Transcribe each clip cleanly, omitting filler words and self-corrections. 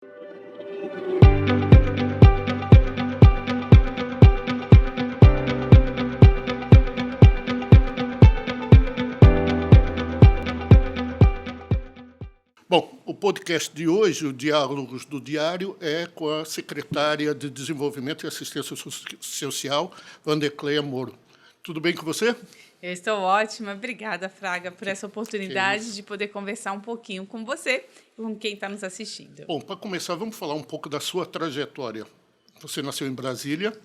Bom, o podcast de hoje, o Diálogos do Diário, é com a secretária de Desenvolvimento e Assistência Social, Vandercleia Moro. Tudo bem com você? Eu estou ótima. Obrigada, Fraga, por essa oportunidade de poder conversar um pouquinho com você e com quem está nos assistindo. Bom, para começar, vamos falar um pouco da sua trajetória. Você nasceu em Brasília.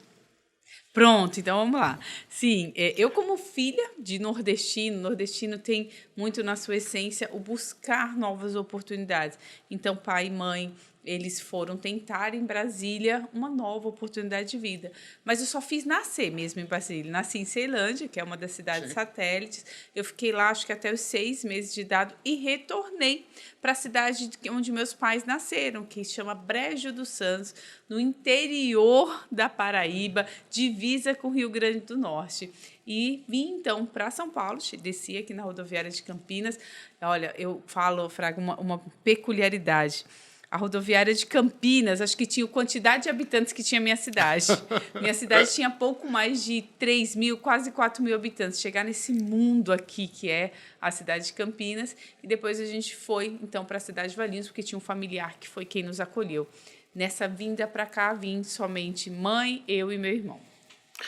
Pronto, então vamos lá. Sim, eu como filha de nordestino tem muito na sua essência o buscar novas oportunidades. Então, pai e mãe, eles foram tentar em Brasília uma nova oportunidade de vida. Mas eu só fiz nascer mesmo em Brasília. Nasci em Ceilândia, que é uma das cidades satélites. Eu fiquei lá, acho que até os 6 meses de idade, e retornei para a cidade onde meus pais nasceram, que se chama Brejo dos Santos, no interior da Paraíba, divisa com o Rio Grande do Norte. E vim, então, para São Paulo, desci aqui na rodoviária de Campinas. Olha, eu falo, Fraga, uma peculiaridade. A rodoviária de Campinas, acho que tinha a quantidade de habitantes que tinha a minha cidade. Minha cidade tinha pouco mais de 3 mil, quase 4 mil habitantes. Chegar nesse mundo aqui, que é a cidade de Campinas. E depois a gente foi, então, para a cidade de Valinhos, porque tinha um familiar que foi quem nos acolheu. Nessa vinda para cá, vim somente mãe, eu e meu irmão.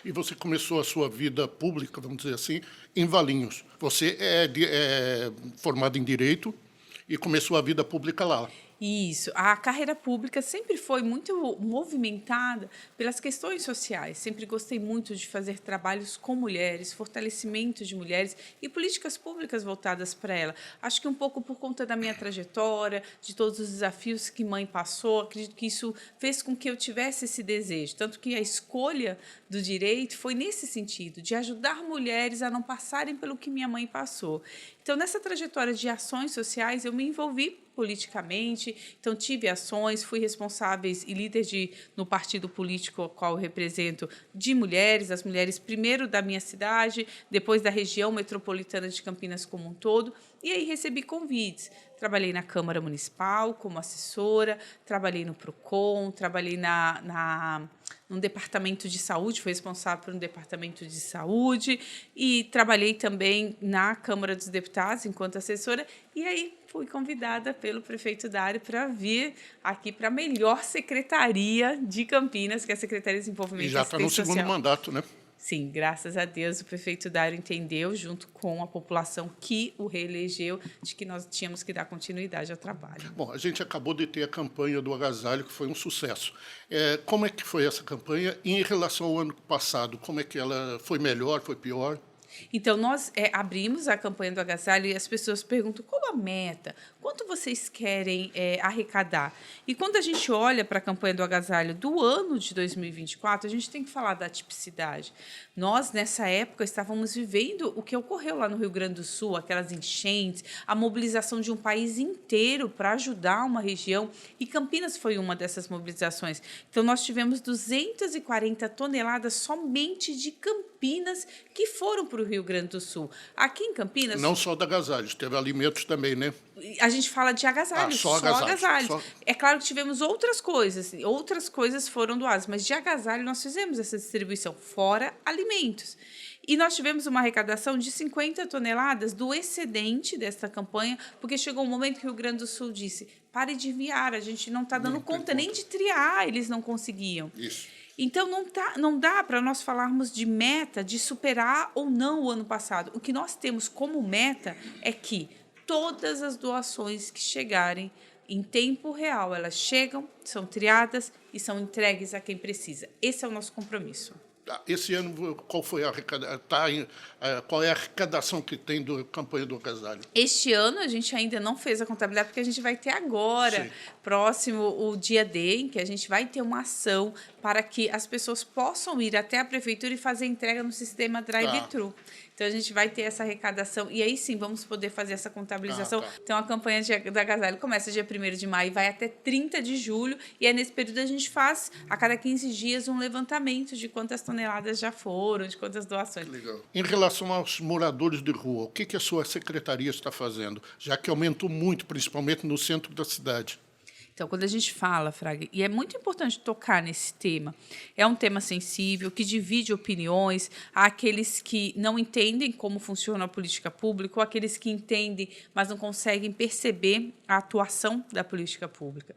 E você começou a sua vida pública, vamos dizer assim, em Valinhos. Você é formado em Direito e começou a vida pública lá. Isso. A carreira pública sempre foi muito movimentada pelas questões sociais. Sempre gostei muito de fazer trabalhos com mulheres, fortalecimento de mulheres e políticas públicas voltadas para ela. Acho que um pouco por conta da minha trajetória, de todos os desafios que mãe passou, acredito que isso fez com que eu tivesse esse desejo. Tanto que a escolha do direito foi nesse sentido, de ajudar mulheres a não passarem pelo que minha mãe passou. Então, nessa trajetória de ações sociais, eu me envolvi politicamente, então tive ações, fui responsável e líder no partido político ao qual eu represento de mulheres, as mulheres primeiro da minha cidade, depois da região metropolitana de Campinas como um todo, e aí recebi convites. Trabalhei na Câmara Municipal como assessora, trabalhei no PROCON, trabalhei num departamento de saúde, fui responsável por um departamento de saúde e trabalhei também na Câmara dos Deputados enquanto assessora e aí fui convidada pelo prefeito Dário para vir aqui para a melhor secretaria de Campinas, que é a Secretaria de Desenvolvimento e Assistência Social. E já está no segundo mandato, né? Sim, graças a Deus o prefeito Dário entendeu, junto com a população que o reelegeu, de que nós tínhamos que dar continuidade ao trabalho. Bom, a gente acabou de ter a campanha do agasalho, que foi um sucesso. Como é que foi essa campanha? E em relação ao ano passado, como é que ela foi melhor, foi pior? Então, nós abrimos a campanha do agasalho e as pessoas perguntam qual a meta, quanto vocês querem arrecadar. E quando a gente olha para a campanha do agasalho do ano de 2024, a gente tem que falar da tipicidade. Nós, nessa época, estávamos vivendo o que ocorreu lá no Rio Grande do Sul, aquelas enchentes, a mobilização de um país inteiro para ajudar uma região, e Campinas foi uma dessas mobilizações. Então, nós tivemos 240 toneladas somente de Campinas que foram para o Rio Grande do Sul. Aqui em Campinas... Não só de agasalhos, teve alimentos também, né? A gente fala de agasalhos, só agasalhos. É claro que tivemos outras coisas foram doadas, mas de agasalho nós fizemos essa distribuição, fora alimentos. E nós tivemos uma arrecadação de 50 toneladas do excedente desta campanha, porque chegou um momento que o Rio Grande do Sul disse, pare de enviar, a gente não está dando conta nem de triar, eles não conseguiam. Isso. Então, não dá para nós falarmos de meta, de superar ou não o ano passado. O que nós temos como meta é que todas as doações que chegarem em tempo real, elas chegam, são triadas e são entregues a quem precisa. Esse é o nosso compromisso. Esse ano, qual foi qual é a arrecadação que tem da campanha do agasalho? Este ano, a gente ainda não fez a contabilidade, porque a gente vai ter agora, sim, próximo o dia D, em que a gente vai ter uma ação para que as pessoas possam ir até a prefeitura e fazer entrega no sistema drive-thru. Então, a gente vai ter essa arrecadação e aí sim vamos poder fazer essa contabilização. Então, a campanha da agasalho começa dia 1º de maio e vai até 30 de julho. E é nesse período a gente faz, a cada 15 dias, um levantamento de quantas toneladas já foram, de quantas doações. Legal. Em relação aos moradores de rua, o que a sua secretaria está fazendo? Já que aumentou muito, principalmente no centro da cidade. Então, quando a gente fala, Fraga, e é muito importante tocar nesse tema, é um tema sensível, que divide opiniões, há aqueles que não entendem como funciona a política pública, ou aqueles que entendem, mas não conseguem perceber a atuação da política pública.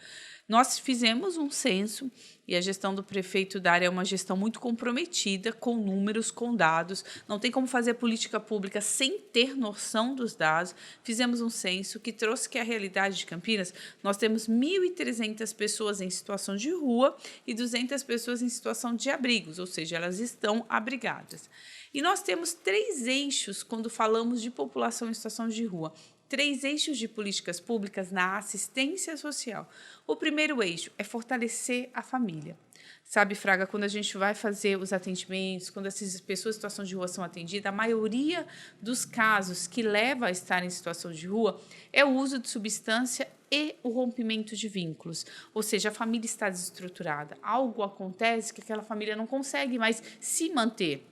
Nós fizemos um censo e a gestão do prefeito Dário é uma gestão muito comprometida com números, com dados. Não tem como fazer política pública sem ter noção dos dados. Fizemos um censo que trouxe que a realidade de Campinas, nós temos 1.300 pessoas em situação de rua e 200 pessoas em situação de abrigos, ou seja, elas estão abrigadas. E nós temos 3 eixos quando falamos de população em situação de rua. 3 eixos de políticas públicas na assistência social. O primeiro eixo é fortalecer a família. Sabe, Fraga, quando a gente vai fazer os atendimentos, quando essas pessoas em situação de rua são atendidas, a maioria dos casos que leva a estar em situação de rua é o uso de substância e o rompimento de vínculos. Ou seja, a família está desestruturada. Algo acontece que aquela família não consegue mais se manter,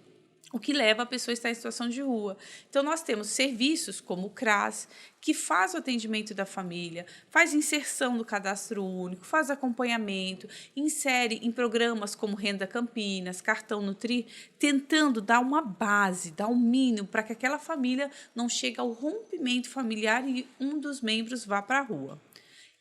o que leva a pessoa a estar em situação de rua. Então, nós temos serviços como o CRAS, que faz o atendimento da família, faz inserção no cadastro único, faz acompanhamento, insere em programas como Renda Campinas, Cartão Nutri, tentando dar uma base, dar um mínimo para que aquela família não chegue ao rompimento familiar e um dos membros vá para a rua.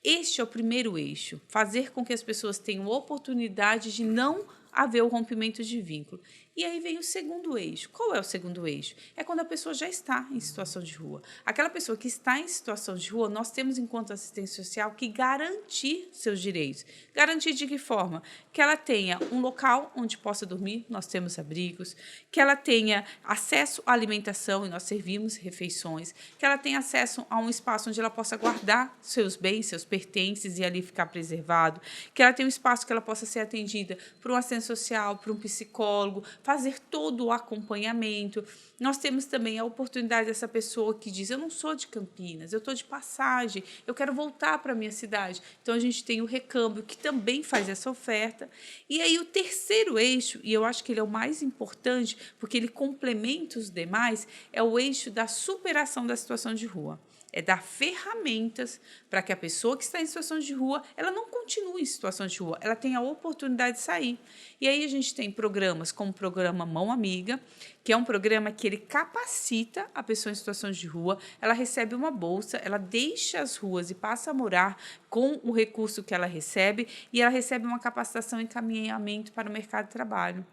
Este é o primeiro eixo, fazer com que as pessoas tenham oportunidade de não haver o rompimento de vínculo. E aí vem o segundo eixo. Qual é o segundo eixo? É quando a pessoa já está em situação de rua. Aquela pessoa que está em situação de rua, nós temos, enquanto assistência social, que garantir seus direitos. Garantir de que forma? Que ela tenha um local onde possa dormir, nós temos abrigos, que ela tenha acesso à alimentação, e nós servimos refeições, que ela tenha acesso a um espaço onde ela possa guardar seus bens, seus pertences e ali ficar preservado, que ela tenha um espaço que ela possa ser atendida por um assistente social, por um psicólogo, fazer todo o acompanhamento. Nós temos também a oportunidade dessa pessoa que diz, eu não sou de Campinas, eu estou de passagem, eu quero voltar para a minha cidade. Então, a gente tem o Recâmbio, que também faz essa oferta. E aí, o terceiro eixo, e eu acho que ele é o mais importante, porque ele complementa os demais, é o eixo da superação da situação de rua. É dar ferramentas para que a pessoa que está em situação de rua, ela não continue em situação de rua, ela tenha a oportunidade de sair. E aí a gente tem programas como o programa Mão Amiga, que é um programa que ele capacita a pessoa em situação de rua, ela recebe uma bolsa, ela deixa as ruas e passa a morar com o recurso que ela recebe e ela recebe uma capacitação e encaminhamento para o mercado de trabalho.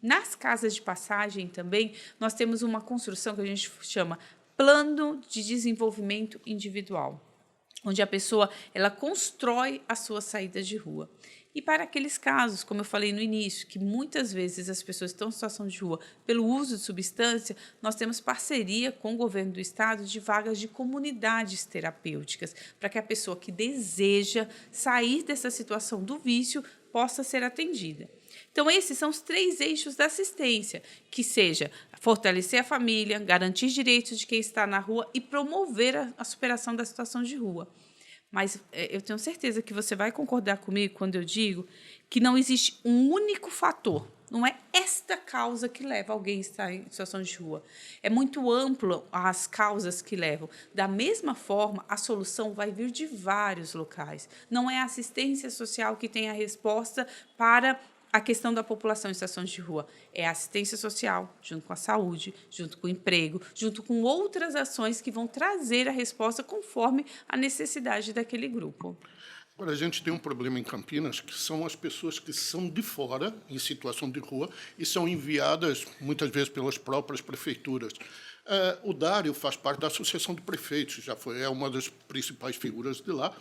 Nas casas de passagem também, nós temos uma construção que a gente chama Plano de Desenvolvimento Individual, onde a pessoa ela constrói a sua saída de rua. E para aqueles casos, como eu falei no início, que muitas vezes as pessoas estão em situação de rua pelo uso de substância, nós temos parceria com o governo do estado de vagas de comunidades terapêuticas, para que a pessoa que deseja sair dessa situação do vício possa ser atendida. Então, esses são os 3 eixos da assistência, que seja fortalecer a família, garantir direitos de quem está na rua e promover a superação da situação de rua. Mas eu tenho certeza que você vai concordar comigo quando eu digo que não existe um único fator. Não é esta causa que leva alguém a estar em situação de rua. É muito amplo as causas que levam. Da mesma forma, a solução vai vir de vários locais. Não é a assistência social que tem a resposta para a questão da população em situação de rua. É a assistência social, junto com a saúde, junto com o emprego, junto com outras ações que vão trazer a resposta conforme a necessidade daquele grupo. Agora, a gente tem um problema em Campinas, que são as pessoas que são de fora, em situação de rua, e são enviadas, muitas vezes, pelas próprias prefeituras. O Dário faz parte da Associação de Prefeitos, é uma das principais figuras de lá.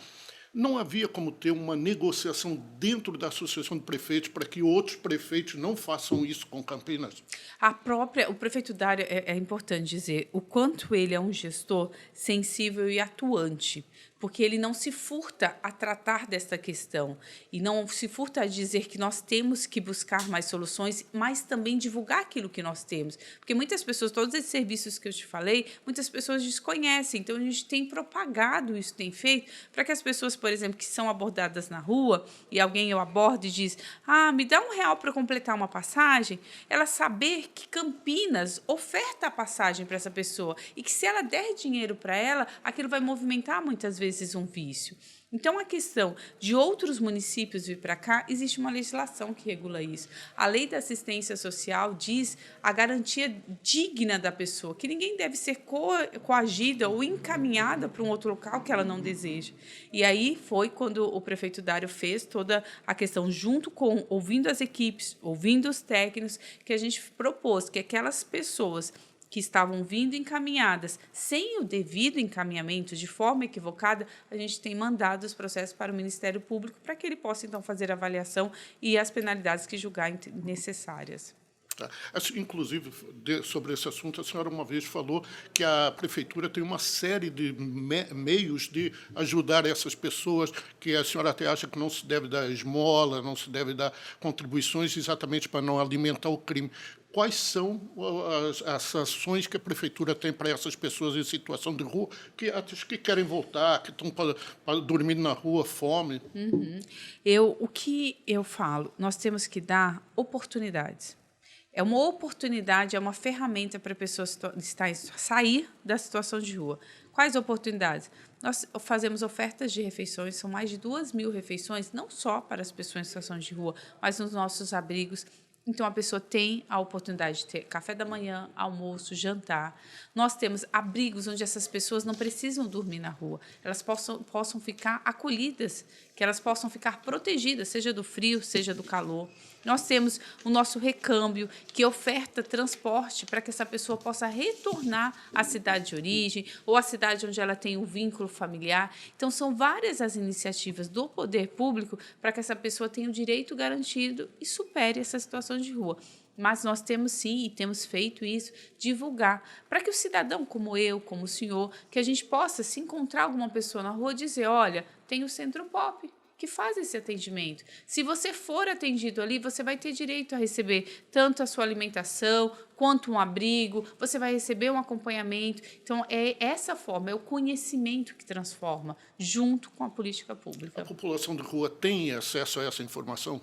Não havia como ter uma negociação dentro da Associação de Prefeitos para que outros prefeitos não façam isso com Campinas? O prefeito Dário, é importante dizer, o quanto ele é um gestor sensível e atuante, porque ele não se furta a tratar desta questão e não se furta a dizer que nós temos que buscar mais soluções, mas também divulgar aquilo que nós temos. Porque muitas pessoas, todos esses serviços que eu te falei, muitas pessoas desconhecem, então a gente tem propagado isso, tem feito, para que as pessoas, por exemplo, que são abordadas na rua, e alguém eu abordo e diz, me dá R$1 para completar uma passagem, ela saber que Campinas oferta a passagem para essa pessoa e que se ela der dinheiro para ela, aquilo vai movimentar muitas vezes vezes um vício. Então, a questão de outros municípios vir para cá, existe uma legislação que regula isso. A lei da assistência social diz a garantia digna da pessoa, que ninguém deve ser coagida ou encaminhada para um outro local que ela não deseja. E aí foi quando o prefeito Dário fez toda a questão, junto com, ouvindo as equipes, ouvindo os técnicos, que a gente propôs que aquelas pessoas que estavam vindo encaminhadas sem o devido encaminhamento, de forma equivocada, a gente tem mandado os processos para o Ministério Público para que ele possa, então, fazer a avaliação e as penalidades que julgar necessárias. Tá. Inclusive, sobre esse assunto, a senhora uma vez falou que a prefeitura tem uma série de meios de ajudar essas pessoas, que a senhora até acha que não se deve dar esmola, não se deve dar contribuições exatamente para não alimentar o crime. Quais são as ações que a prefeitura tem para essas pessoas em situação de rua, que querem voltar, que estão dormindo na rua, fome? O que eu falo, nós temos que dar oportunidades. É uma oportunidade, é uma ferramenta para a pessoa sair da situação de rua. Quais oportunidades? Nós fazemos ofertas de refeições, são mais de 2.000 refeições, não só para as pessoas em situação de rua, mas nos nossos abrigos. Então, a pessoa tem a oportunidade de ter café da manhã, almoço, jantar. Nós temos abrigos onde essas pessoas não precisam dormir na rua. Elas possam ficar acolhidas, que elas possam ficar protegidas, seja do frio, seja do calor. Nós temos o nosso recâmbio, que oferta transporte para que essa pessoa possa retornar à cidade de origem ou à cidade onde ela tem um vínculo familiar. Então, são várias as iniciativas do poder público para que essa pessoa tenha o direito garantido e supere essa situação de rua. Mas nós temos sim, e temos feito isso, divulgar, para que o cidadão como eu, como o senhor, que a gente possa, se encontrar alguma pessoa na rua, dizer, olha, tem o Centro Pop, que faz esse atendimento. Se você for atendido ali, você vai ter direito a receber tanto a sua alimentação, quanto um abrigo, você vai receber um acompanhamento. Então, é essa forma, é o conhecimento que transforma, junto com a política pública. A população de rua tem acesso a essa informação?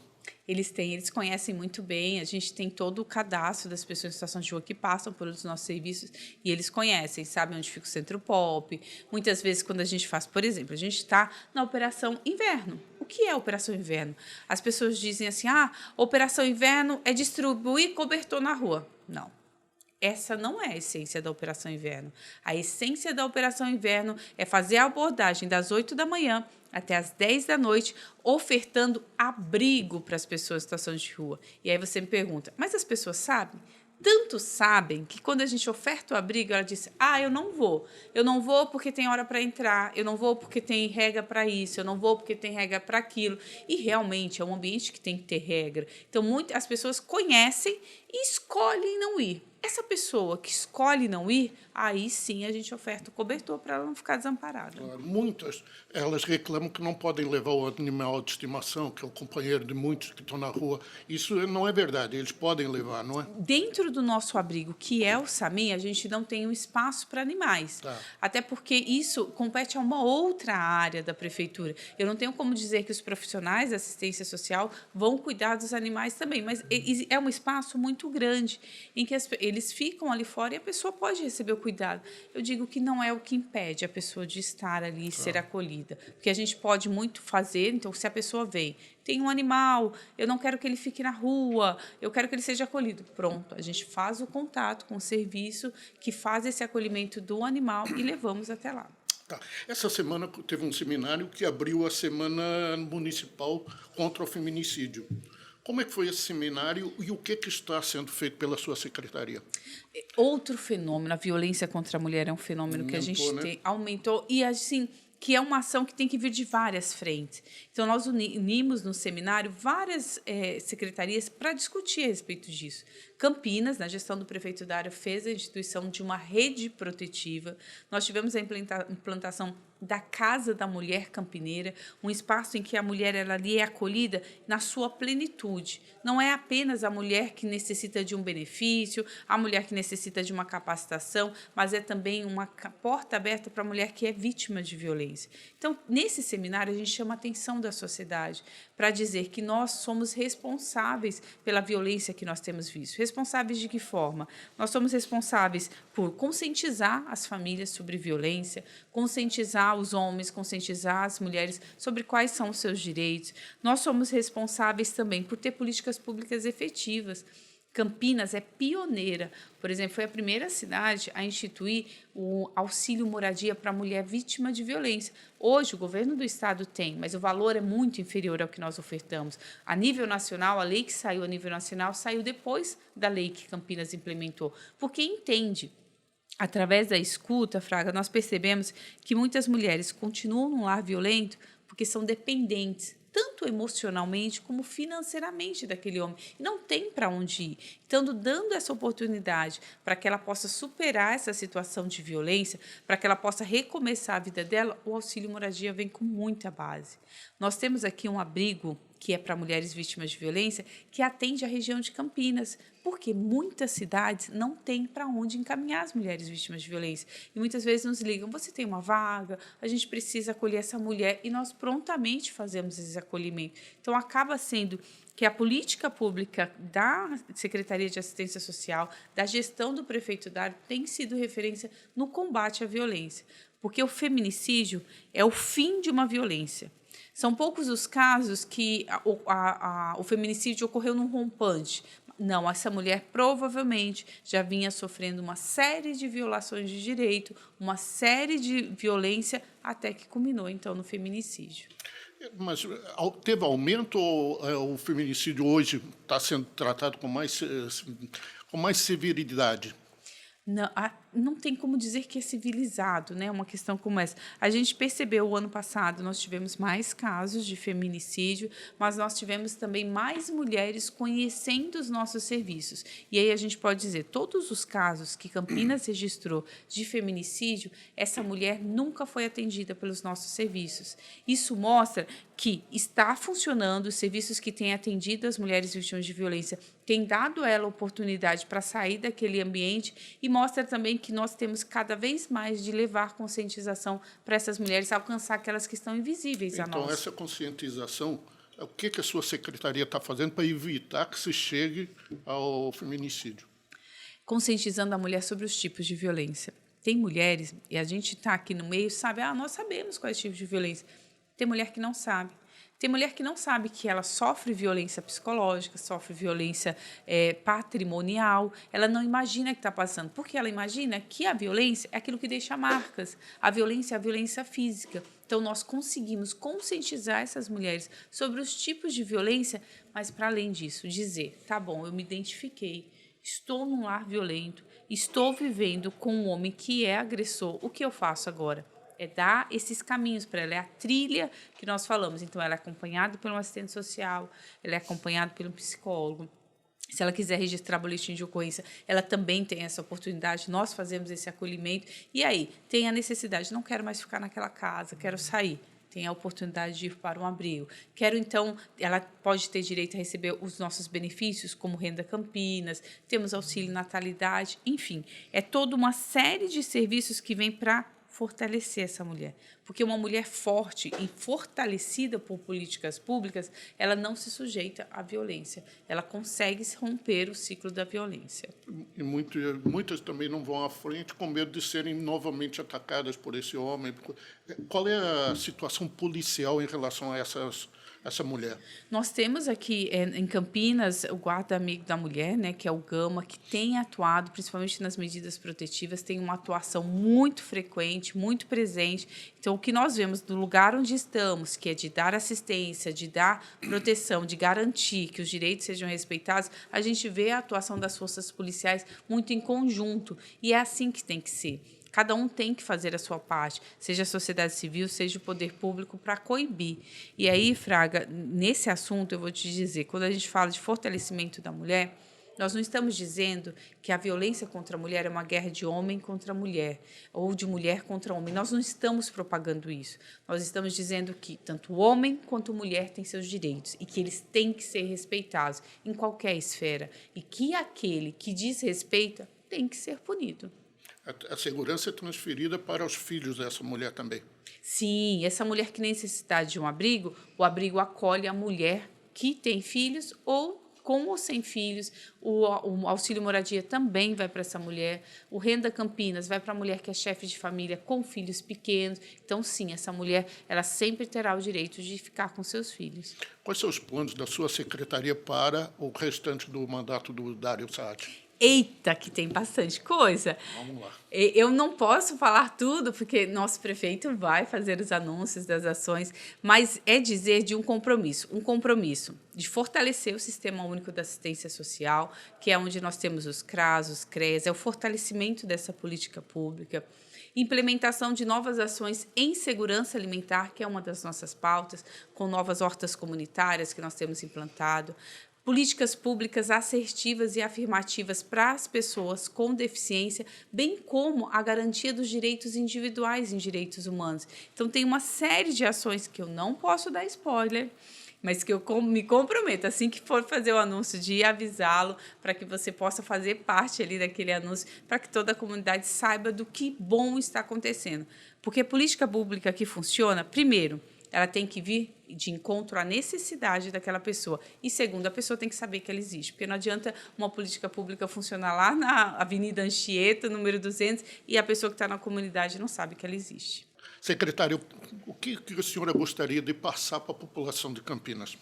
Eles conhecem muito bem, a gente tem todo o cadastro das pessoas em situação de rua que passam por os nossos serviços e eles conhecem, sabem onde fica o Centro Pop. Muitas vezes, quando a gente faz, por exemplo, a gente está na Operação Inverno. O que é a Operação Inverno? As pessoas dizem assim, Operação Inverno é distribuir cobertor na rua. Não. Essa não é a essência da Operação Inverno. A essência da Operação Inverno é fazer a abordagem das 8 da manhã até as 10 da noite, ofertando abrigo para as pessoas em situação de rua. E aí você me pergunta, mas as pessoas sabem? Tanto sabem que quando a gente oferta o abrigo, ela diz, eu não vou. Eu não vou porque tem hora para entrar, eu não vou porque tem regra para isso, eu não vou porque tem regra para aquilo. E realmente é um ambiente que tem que ter regra. Então, as pessoas conhecem e escolhem não ir. Essa pessoa que escolhe não ir, aí sim a gente oferta o cobertor para ela não ficar desamparada. Muitas, elas reclamam que não podem levar o animal de estimação, que é o companheiro de muitos que estão na rua. Isso não é verdade, eles podem levar, não é? Dentro do nosso abrigo, que é o SAMI, a gente não tem um espaço para animais. Tá. Até porque isso compete a uma outra área da prefeitura. Eu não tenho como dizer que os profissionais da assistência social vão cuidar dos animais também, mas é um espaço muito grande em que eles ficam ali fora e a pessoa pode receber o cuidado. Eu digo que não é o que impede a pessoa de estar ali e ser acolhida. Porque a gente pode muito fazer, então, se a pessoa vem, tem um animal, eu não quero que ele fique na rua, eu quero que ele seja acolhido. Pronto, a gente faz o contato com o serviço que faz esse acolhimento do animal e levamos até lá. Tá. Essa semana teve um seminário que abriu a Semana Municipal contra o Feminicídio. Como é que foi esse seminário e o que está sendo feito pela sua secretaria? Outro fenômeno, a violência contra a mulher é um fenômeno que a gente aumentou e, assim, que é uma ação que tem que vir de várias frentes. Então, nós unimos no seminário várias secretarias para discutir a respeito disso. Campinas, na gestão do prefeito Dário, fez a instituição de uma rede protetiva. Nós tivemos a implantação da Casa da Mulher Campineira, um espaço em que a mulher ali é acolhida na sua plenitude. Não é apenas a mulher que necessita de um benefício, a mulher que necessita de uma capacitação, mas é também uma porta aberta para a mulher que é vítima de violência. Então, nesse seminário, a gente chama a atenção da sociedade para dizer que nós somos responsáveis pela violência que nós temos visto. Responsáveis de que forma? Nós somos responsáveis por conscientizar as famílias sobre violência, conscientizar conscientizar os homens, conscientizar as mulheres sobre quais são os seus direitos. Nós somos responsáveis também por ter políticas públicas efetivas. Campinas é pioneira. Por exemplo, foi a primeira cidade a instituir o auxílio moradia para a mulher vítima de violência. Hoje, o governo do estado tem, mas o valor é muito inferior ao que nós ofertamos. A nível nacional, a lei que saiu a nível nacional saiu depois da lei que Campinas implementou, porque entende. Através da escuta, Fraga, nós percebemos que muitas mulheres continuam num lar violento porque são dependentes, tanto emocionalmente como financeiramente daquele homem, e não tem para onde ir. Então, dando essa oportunidade para que ela possa superar essa situação de violência, para que ela possa recomeçar a vida dela, o auxílio moradia vem com muita base. Nós temos aqui um abrigo que é para mulheres vítimas de violência, que atende a região de Campinas, porque muitas cidades não têm para onde encaminhar as mulheres vítimas de violência. E muitas vezes nos ligam, você tem uma vaga, a gente precisa acolher essa mulher, e nós prontamente fazemos esse acolhimento. Então, acaba sendo que a política pública da Secretaria de Assistência Social, da gestão do prefeito Dário, tem sido referência no combate à violência, porque o feminicídio é o fim de uma violência. São poucos os casos que o feminicídio ocorreu num rompante. Não, essa mulher provavelmente já vinha sofrendo uma série de violações de direito, uma série de violência, até que culminou, então, no feminicídio. Mas teve aumento ou o feminicídio hoje está sendo tratado com mais severidade? Não tem como dizer que é civilizado, né? Uma questão como essa. A gente percebeu, o ano passado, nós tivemos mais casos de feminicídio, mas nós tivemos também mais mulheres conhecendo os nossos serviços. E aí a gente pode dizer, todos os casos que Campinas registrou de feminicídio, essa mulher nunca foi atendida pelos nossos serviços. Isso mostra que está funcionando, os serviços que têm atendido as mulheres vítimas de violência têm dado a ela oportunidade para sair daquele ambiente, e mostra também que nós temos cada vez mais de levar conscientização para essas mulheres alcançar aquelas que estão invisíveis a nós. Então, essa conscientização, o que a sua secretaria está fazendo para evitar que se chegue ao feminicídio? Conscientizando a mulher sobre os tipos de violência. Tem mulheres, e a gente está aqui no meio, sabe, nós sabemos quais tipos de violência. Tem mulher que não sabe. Tem mulher que não sabe que ela sofre violência psicológica, sofre violência patrimonial. Ela não imagina que está passando, porque ela imagina que a violência é aquilo que deixa marcas. A violência é a violência física. Então, nós conseguimos conscientizar essas mulheres sobre os tipos de violência, mas, para além disso, dizer, tá bom, eu me identifiquei, estou num lar violento, estou vivendo com um homem que é agressor, o que eu faço agora? É dar esses caminhos para ela, é a trilha que nós falamos. Então, ela é acompanhada por um assistente social, ela é acompanhada pelo psicólogo. Se ela quiser registrar boletim de ocorrência, ela também tem essa oportunidade, nós fazemos esse acolhimento. E aí, tem a necessidade, não quero mais ficar naquela casa, quero sair. Tem a oportunidade de ir para um abrigo. Quero, então, ela pode ter direito a receber os nossos benefícios, como Renda Campinas, temos auxílio natalidade, enfim. É toda uma série de serviços que vem para fortalecer essa mulher. Porque uma mulher forte e fortalecida por políticas públicas, ela não se sujeita à violência. Ela consegue romper o ciclo da violência. E muitas também não vão à frente com medo de serem novamente atacadas por esse homem. Qual é a situação policial em relação a essa mulher? Nós temos aqui em Campinas o Guarda Amigo da Mulher, né, que é o Gama, que tem atuado, principalmente nas medidas protetivas, tem uma atuação muito frequente, muito presente. Então, o que nós vemos do lugar onde estamos, que é de dar assistência, de dar proteção, de garantir que os direitos sejam respeitados, a gente vê a atuação das forças policiais muito em conjunto, e é assim que tem que ser. Cada um tem que fazer a sua parte, seja a sociedade civil, seja o poder público, para coibir. E aí, Fraga, nesse assunto, eu vou te dizer, quando a gente fala de fortalecimento da mulher, nós não estamos dizendo que a violência contra a mulher é uma guerra de homem contra mulher, ou de mulher contra homem. Nós não estamos propagando isso. Nós estamos dizendo que tanto o homem quanto a mulher têm seus direitos e que eles têm que ser respeitados em qualquer esfera, e que aquele que desrespeita tem que ser punido. A segurança é transferida para os filhos dessa mulher também. Sim, essa mulher que necessita de um abrigo, o abrigo acolhe a mulher que tem filhos ou com ou sem filhos, o auxílio moradia também vai para essa mulher, o Renda Campinas vai para a mulher que é chefe de família com filhos pequenos. Então, sim, essa mulher ela sempre terá o direito de ficar com seus filhos. Quais são os planos da sua secretaria para o restante do mandato do Dário Saad? Eita, que tem bastante coisa. Vamos lá. Eu não posso falar tudo, porque nosso prefeito vai fazer os anúncios das ações, mas é dizer de um compromisso de fortalecer o Sistema Único da Assistência Social, que é onde nós temos os CRAS, os CREAS, é o fortalecimento dessa política pública, implementação de novas ações em segurança alimentar, que é uma das nossas pautas, com novas hortas comunitárias que nós temos implantado, políticas públicas assertivas e afirmativas para as pessoas com deficiência, bem como a garantia dos direitos individuais em direitos humanos. Então, tem uma série de ações que eu não posso dar spoiler, mas que eu me comprometo, assim que for fazer o anúncio, de avisá-lo para que você possa fazer parte ali daquele anúncio, para que toda a comunidade saiba do que bom está acontecendo. Porque política pública que funciona, primeiro, ela tem que vir de encontro à necessidade daquela pessoa. E, segundo, a pessoa tem que saber que ela existe. Porque não adianta uma política pública funcionar lá na Avenida Anchieta, número 200, e a pessoa que está na comunidade não sabe que ela existe. Secretário, o que a senhora gostaria de passar para a população de Campinas?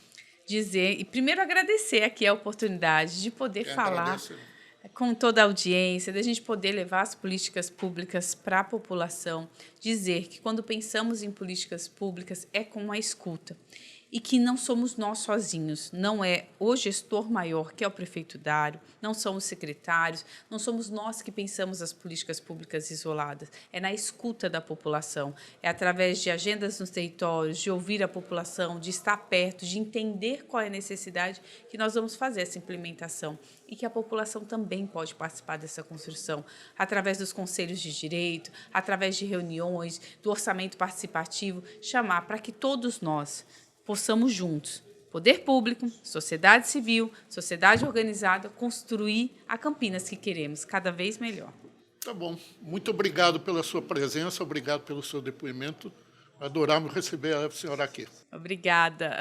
Dizer, e primeiro agradecer aqui a oportunidade de poder falar Agradeço. com toda a audiência, da gente poder levar as políticas públicas para a população, dizer que quando pensamos em políticas públicas é com a escuta e que não somos nós sozinhos, não é o gestor maior, que é o prefeito Dário, não são os secretários, não somos nós que pensamos as políticas públicas isoladas, é na escuta da população, é através de agendas nos territórios, de ouvir a população, de estar perto, de entender qual é a necessidade que nós vamos fazer essa implementação e que a população também pode participar dessa construção, através dos conselhos de direito, através de reuniões, do orçamento participativo, chamar para que todos nós possamos juntos, poder público, sociedade civil, sociedade organizada, construir a Campinas que queremos, cada vez melhor. Tá bom. Muito obrigado pela sua presença, obrigado pelo seu depoimento. Adoramos receber a senhora aqui. Obrigada.